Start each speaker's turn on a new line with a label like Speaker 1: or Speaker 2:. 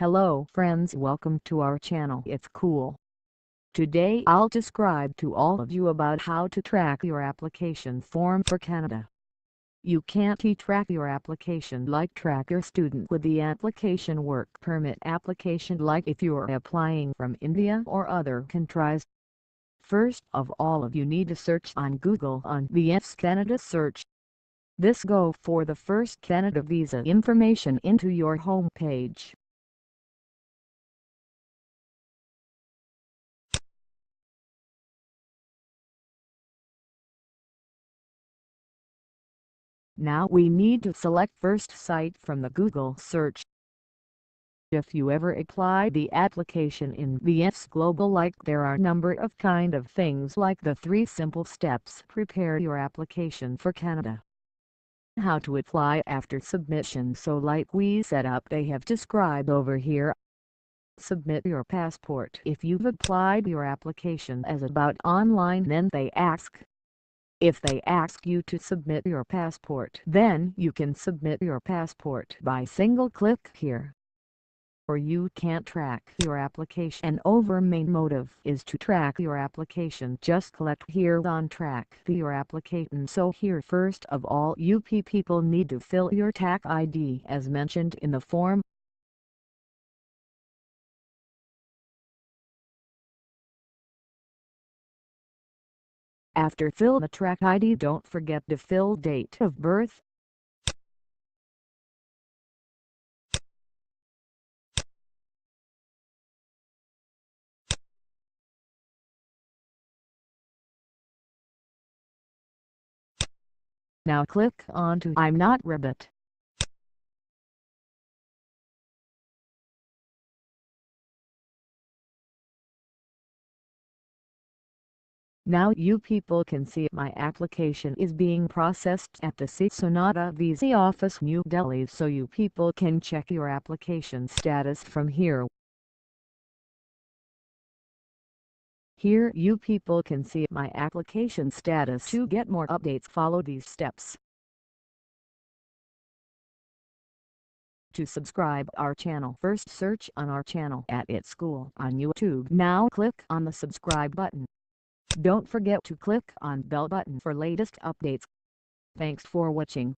Speaker 1: Hello friends, welcome to our channel. It's cool. Today I'll describe to all of you about how to track your application form for Canada. You can't track your application like track your student with the application work permit application like if you're applying from India or other countries. First of all, you need to search on Google on VS Canada search. This go for the first Canada visa information into your home page. Now we need to select first site from the Google search. If you ever apply the application in VS Global, like there are number of kind of things like the 3 simple steps prepare your application for Canada. How to apply after submission, so like we set up they have described over here. Submit your passport. If you've applied your application as about online, then they ask. If they ask you to submit your passport, then you can submit your passport by single click here. Or you can't track your application, and our main motive is to track your application. Just click here on track your application. So here first of all, you people need to fill your TAC ID as mentioned in the form. After fill the track ID, don't forget to fill date of birth. Now click on to I'm not Rabbit. Now you people can see my application is being processed at the Sonata Visa office, New Delhi, so you people can check your application status from here. Here you people can see my application status. To get more updates, follow these steps. To subscribe our channel, first search on our channel at It's School on YouTube. Now click on the subscribe button. Don't forget to click on bell button for latest updates. Thanks for watching.